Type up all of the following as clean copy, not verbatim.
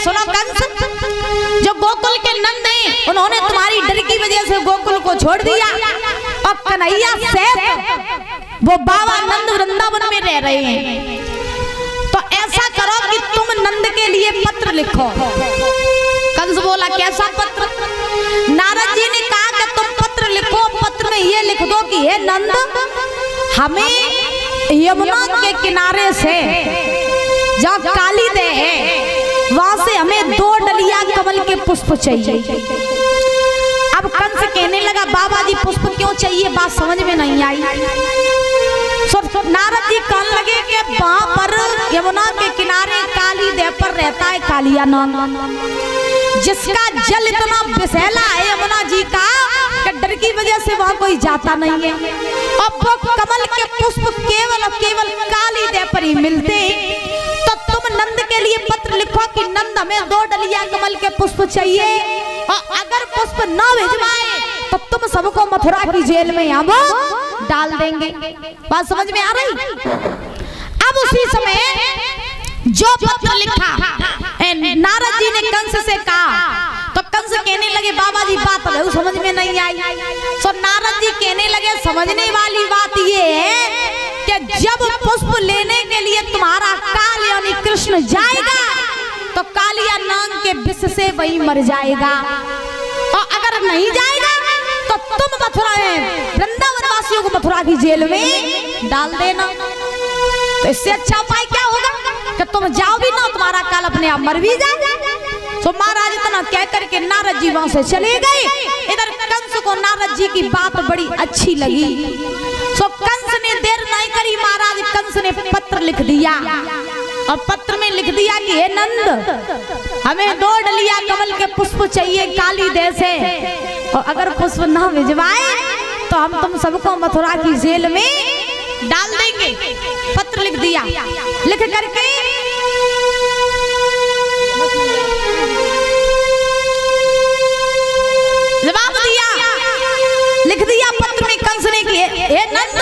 सुनो कंस, जो गोकुल के नंद हैं उन्होंने तुम्हारी डर की वजह से गोकुल को छोड़ दिया और कन्हैया सेठ वो बाबा नंद वृंदावन में रह रहे हैं। तो ऐसा करो कि तुम नंद के लिए पत्र लिखो। कंस बोला कैसा पत्र? नारद जी ने कहा कि तुम पत्र लिखो, पत्र में ये लिख दो कि हे नंद, हमें यमुना के किनारे से जहाँ काली दे है वहां से हमें 2 डलिया कमल के पुष्प चाहिए। अब कंस कहने लगा बाबा जी पुष्प क्यों चाहिए, बात समझ में नहीं आई। नारद जी कहने लगे कि वहां पर यमुना के किनारे काली दे पर रहता है कालिया नाग, जिसका जल इतना विषैला है यमुना जी का कि डर की वजह से वहां कोई जाता नहीं है। और वो कमल के पुष्प केवल काली दे पर ही मिलते। तो तुम नंद के लिए पत्र लिखो कि नंद हमें 2 डलिया कमल के पुष्प चाहिए, और अगर पुष्प न भिजवाए तो तुम सबको मथुरा की जेल में अब डाल देंगे। बात समझ में आ रही? अब उसी समय जो पत्र लिखा नारद जी ने कंस से कहा, तो कंस कहने लगे बाबा जी बात समझ में नहीं आई। तो नारद जी कहने लगे समझने वाली बात ये है कि जब पुष्प लेने के लिए तुम्हारा काल यानी कृष्ण जाएगा तो कालिया नाग के विष से वही मर जाएगा, और अगर नहीं जाएगा तो तुम मथुरा में वृंदावन वासियों को मथुरा की जेल में डाल देना। तो इससे अच्छा उपाय क्या होगा कि तुम जाओ भी ना, तुम्हारा काल अपने आप मर भी जाएगा। तो महाराज इतना कह करके नारद जी वहां से चले गए। इधर कंस को नारद जी की बात बड़ी अच्छी लगी। तो कंस ने देर नहीं करी, महाराज कंस ने पत्र लिख दिया, और पत्र में लिख दिया कि हे नंद, हमें 2 डलिया कमल के पुष्प चाहिए काली दे से, और अगर पुष्प न भिजवाए तो हम तुम सबको मथुरा की जेल में डाल देंगे। पत्र लिख दिया, लिख करके जवाब दिया, लिख दिया पत्र में कंस ने कि हे नंद,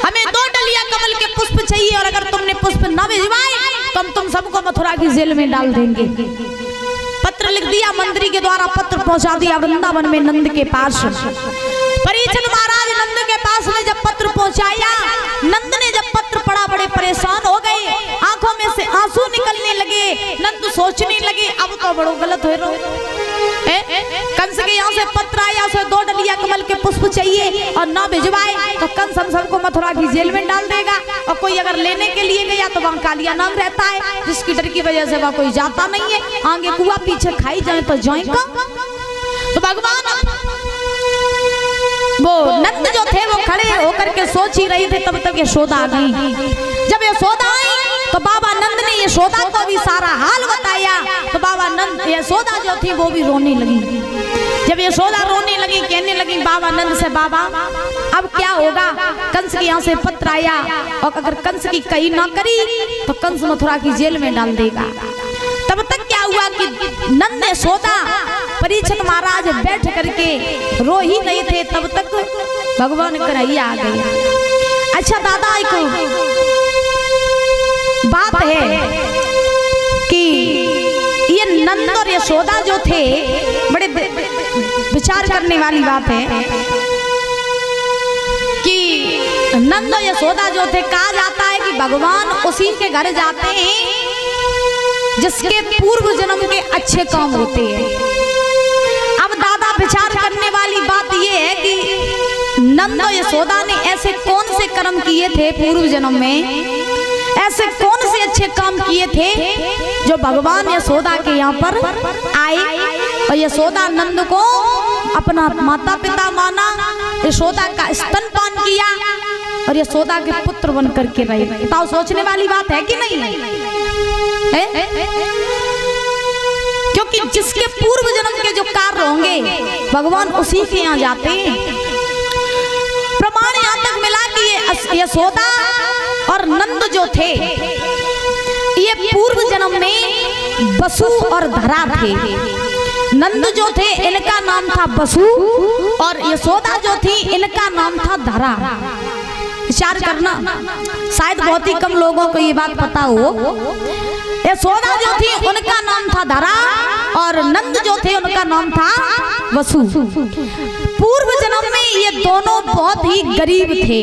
हमें 2 डलिया कमल के पुष्प चाहिए, और अगर तुमने पुष्प न भिजवाए तो हम तुम सबको मथुरा की जेल में डाल देंगे। पत्र लिख दिया, मंत्री के द्वारा पत्र पहुंचा दिया वृंदावन में नंद के पास। परीक्षित महाराज नंद के पास में जब पत्र पहुंचाया, नंद ने जब पत्र पढ़ा बड़े परेशान हो गए, आंखों में से आंसू निकलने लगे। नंद सोचने लगे अब तो बड़ो गलत हो रहा, कंस के यहाँ से पत्र आया, उसे 2 डलिया कमल के पुष्प चाहिए और न भिजवाए तो कंस हम सबको मथुरा की जेल में डाल देगा, और कोई अगर लेने के लिए गया तो वहाँ कालिया नाग रहता है, जिसकी डर की वजह से वहाँ कोई जाता नहीं है। आगे कुआ पीछे खाई जाए तो जाएगा। तो भगवान वो नंद जो थे वो खड़े होकर के सोच ही रहे थे, तब तक यशोदा आ गई। जब यशोदा आई तो बाबा नंद ने यशोदा को भी सारा हाल बताया। तो बाबा नंद यशोदा जो थी वो भी रोने लगी। जब यशोदा रोने लगी, कहने लगी बाबा नंद से, बाबा अब क्या होगा, कंस के यहाँ से पत्र आया, और अगर कंस की कही ना करी तो कंस मथुरा की जेल में डाल देगा। तब तक क्या हुआ कि नंद यशोदा परीक्षित महाराज बैठ करके रो ही नहीं थे, तब तक भगवान कन्हैया आ गए। अच्छा दादा, एक बात है कि ये नंद और यशोदा जो थे बड़े विचार करने वाली बात है कि नंद और यशोदा जो थे, कहा जाता है कि भगवान उसी के घर जाते हैं जिसके पूर्व जन्म के अच्छे काम होते हैं। अब दादा विचार करने वाली बात ये है कि नंद और यशोदा ने ऐसे कौन से कर्म किए थे पूर्व जन्म में, ऐसे कौन से अच्छे काम किए थे जो भगवान यशोदा के यहाँ पर आए, और यशोदा नंद को अपना माता पिता माना, यशोदा का स्तनपान किया और यशोदा के पुत्र बन करके रहे। बताओ, सोचने वाली बात है कि नहीं है? क्योंकि जिसके पूर्व जन्म के जो कार्य होंगे भगवान उसी के यहाँ जाते हैं। प्रमाण यहाँ तक मिला कि यशोदा और नंद जो थे ये पूर्व जन्म में बसु और धरा थे। नंद जो थे इनका नाम था बसु, और यशोदा जो थी इनका नाम था धरा। विचार करना, शायद बहुत ही कम लोगों को ये बात पता हो। यशोदा जो थी उनका नाम था धरा और नंद जो थे उनका नाम था वसु। पूर्व जन्म में ये दोनों बहुत ही गरीब थे,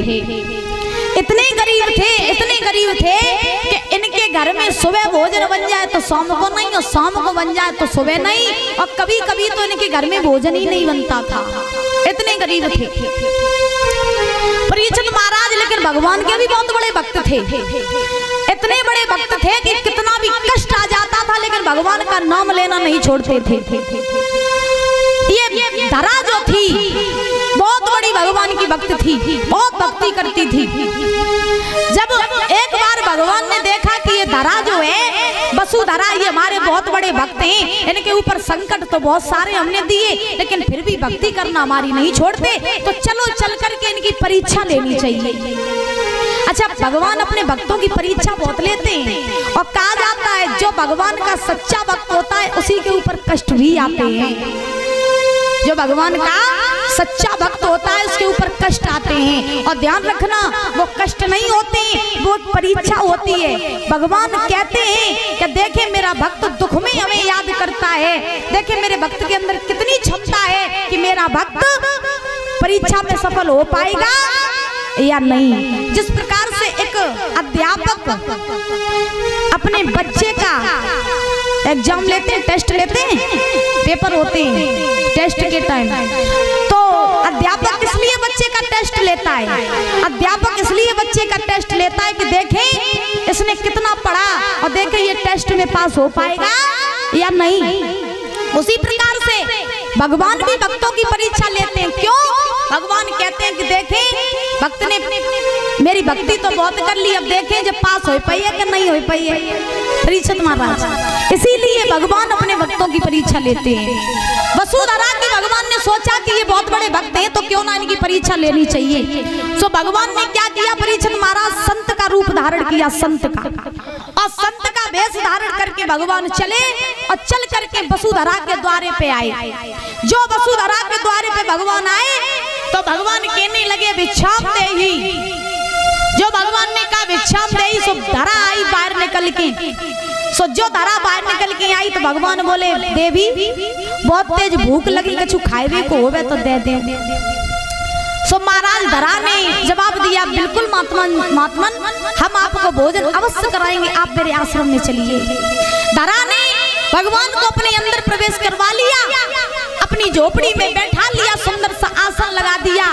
इतने गरीब थे कि इनके घर में सुबह भोजन बन जाए तो शाम को नहीं, और शाम को बन जाए तो सुबह नहीं, और कभी कभी तो इनके घर में भोजन ही नहीं बनता था, इतने गरीब थे परीक्षित महाराज। लेकिन भगवान के भी बहुत बड़े भक्त थे, इतने बड़े भक्त थे कि कितना भी कष्ट आ जाता था लेकिन भगवान का नाम लेना नहीं छोड़ते थे। ये धरा जो थी बहुत बड़ी भगवान की भक्त थी, बहुत भक्ति करती थी। जब एक बार भगवान ने देखा कि ये धरा जो है वसुधरा, ये हमारे बहुत बड़े भक्त हैं, इनके ऊपर संकट तो बहुत सारे हमने दिए लेकिन फिर भी भक्ति करना हमारी नहीं छोड़ते, तो चलो चल करके इनकी परीक्षा लेनी चाहिए। अच्छा, भगवान अपने भक्तों की परीक्षा बहुत लेते हैं और कहा जाता है जो भगवान का सच्चा भक्त होता है उसी के ऊपर कष्ट भी आते हैं। जो भगवान का सच्चा भक्त होता है उसके ऊपर कष्ट आते हैं, और ध्यान रखना वो कष्ट नहीं होते, वो परीक्षा होती है। भगवान कहते हैं कि देखे मेरा भक्त दुख में हमें याद करता है, देखे मेरे भक्त के अंदर कितनी क्षमता है कि मेरा भक्त परीक्षा में सफल हो पाएगा या नहीं। जिस प्रकार से एक अध्यापक अपने बच्चे का एग्जाम लेते हैं, टेस्ट लेते हैं, पेपर होते हैं टेस्ट के टाइम, तो अध्यापक इसलिए बच्चे का टेस्ट लेता है, अध्यापक इसलिए बच्चे का टेस्ट लेता है कि देखें इसने कितना पढ़ा और देखें ये टेस्ट में पास हो पाएगा या नहीं। उसी प्रकार से भगवान भी भक्तों की परीक्षा लेते हैं। क्यों? भगवान कहते हैं कि देखें भक्त ने मेरी भक्ति तो बहुत कर ली, अब देखें जब पास हो पाई है कि नहीं हो पाई है परीक्षित महाराज। इसीलिए भगवान अपने भक्तों की परीक्षा लेते हैं। वसुधरा के भगवान ने सोचा कि ये बहुत बड़े भक्त हैं तो क्यों ना इनकी परीक्षा लेनी चाहिए। तो भगवान ने क्या किया, परीक्षित महाराज संत का रूप धारण किया, संत का, और संत का वेश धारण करके भगवान चले और चल करके वसुधरा के द्वारे पे आए। जो वसुधरा के द्वारे पे भगवान आए तो भगवान कहने लगे भिक्षाम देहि। जो भगवान ने कहा भिक्षाम देहि, सो धरा आई बाहर निकल के। सो जो धरा बाहर निकल के आई तो भगवान बोले देवी बहुत तेज भूख लगी, कछु खाए को होवे तो दे दे। सो महाराज धरा ने जवाब दिया बिल्कुल महात्मन हम आपको भोजन अवश्य कराएंगे, आप मेरे आश्रम में चलिए। धरा ने भगवान को अपने अंदर प्रवेश करवा लिया, अपनी झोपड़ी में बैठा लिया, सुंदर सा आसन लगा दिया।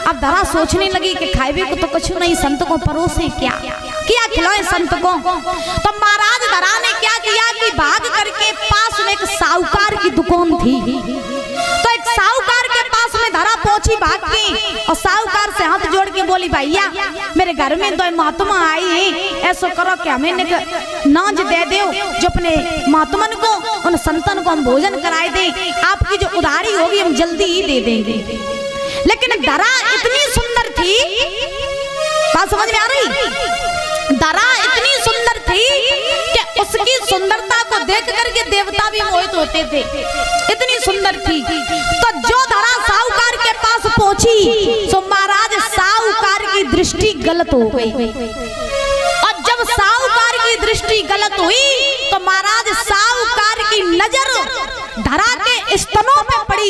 अब धरा सोचने लगी कि खाए को तो कुछ नहीं, संत को परोसे क्या खिलाए संत को। तो महाराज धरा ने क्या किया कि भाग करके पास में एक साहूकार की दुकान थी, तो एक साहूकार के पास में धरा पहुंची भाग के, और साहूकार से हाथ जोड़ के बोली भैया मेरे घर में दो महात्मा आई हैं, ऐसा करो कि हमें नाज दे दो, जो अपने महात्मन को उन संतन को हम भोजन कराए दें, आपकी जो उधारी होगी हम जल्दी ही दे देंगे। लेकिन धरा इतनी सुंदर थी, बात समझ में आ रही? धरा इतनी सुंदर थी कि उसकी सुंदरता को देख करके देवता भी मोहित होते थे, इतनी सुंदर थी। तो जो धरा साहूकार के पास पहुंची तो महाराज साहूकार की दृष्टि गलत हो गई, और जब साहूकार की दृष्टि गलत हुई तो महाराज साहूकार की नजर धरा के स्तनों पे पड़ी,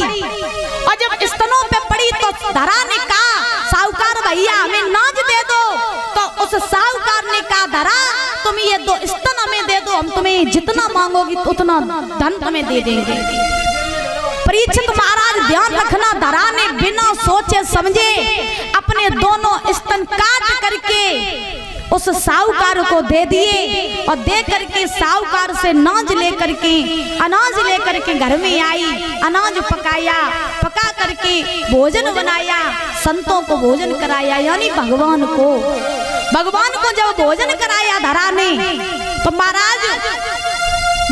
और जब स्तनों पे पड़ी तो धरा ने कहा साहूकार भैया हमें नाज दे दो। तो उस साहूकार ने कहा धरा तुम ये दो स्तन हमें दे दो, हम तुम्हें जितना मांगोगी उतना धन तुम्हें दे देंगे। परीक्षित महाराज ध्यान रखना, धरा ने बिना सोचे समझे अपने दोनों स्तन काट करके उस साहूकार को दे दिए, और दे करके साहूकार से नाज लेकर के अनाज लेकर के घर में आई, अनाज पकाया, पका करके भोजन बनाया, संतों को भोजन कराया, यानी भगवान को जब भोजन कराया धरा ने, तो महाराज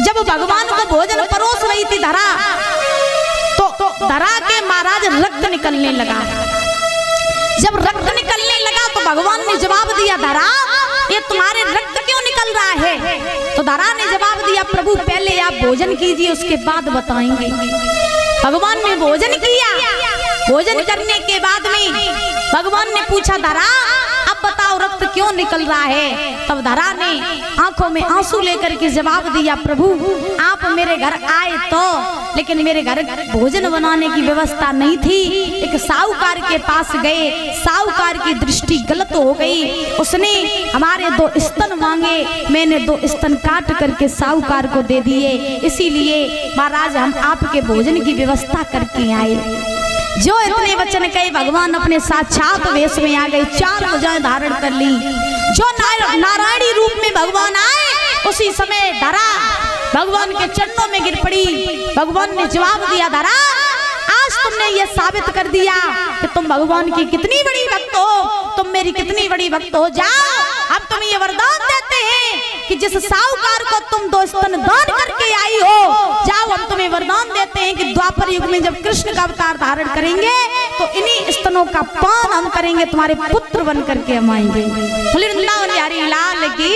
जब भगवान को भोजन परोस रही थी धरा, तो धरा के महाराज रक्त निकलने लगा। जब रक्त निकलने लगा तो भगवान ने जवाब दिया धरा ये तुम्हारे रक्त क्यों निकल रहा है? तो धरा ने जवाब दिया प्रभु पहले आप भोजन कीजिए उसके बाद बताएंगे। भगवान ने भोजन किया, भोजन करने के बाद में भगवान ने पूछा धरा अब बताओ रक्त क्यों निकल रहा है। तब धरा ने आंखों में आंसू लेकर के जवाब दिया, प्रभु आप मेरे घर आए तो, लेकिन मेरे घर भोजन बनाने की व्यवस्था नहीं थी। एक साहूकार के पास गए, साहूकार की दृष्टि गलत हो गई, उसने हमारे 2 स्तन मांगे, मैंने 2 स्तन काट करके साहूकार को दे दिए, इसीलिए महाराज हम आपके भोजन की व्यवस्था करके आए। जो इतने वचन कहे भगवान अपने साक्षात वेश में आ गए, 4 भुजाएं धारण कर ली। जो नारायणी रूप में भगवान आए उसी समय धरा भगवान के चरणों में गिर पड़ी। भगवान ने जवाब दिया, धरा आज तुमने ये साबित कर दिया कि तुम भगवान की कितनी बड़ी भक्त हो, तुम मेरी कितनी बड़ी भक्त हो। जाओ हम तुम्हें ये वरदान देते हैं कि जिस साहूकार को तुम 2 स्तन दान करके आई हो, जाओ हम तुम्हें वरदान देते हैं कि द्वापर युग में जब कृष्ण का अवतार धारण करेंगे तो इन्हीं स्तनों का पान हम करेंगे, तुम्हारे पुत्र बन करके हम आएंगे। वृंदावन बिहारी लाल की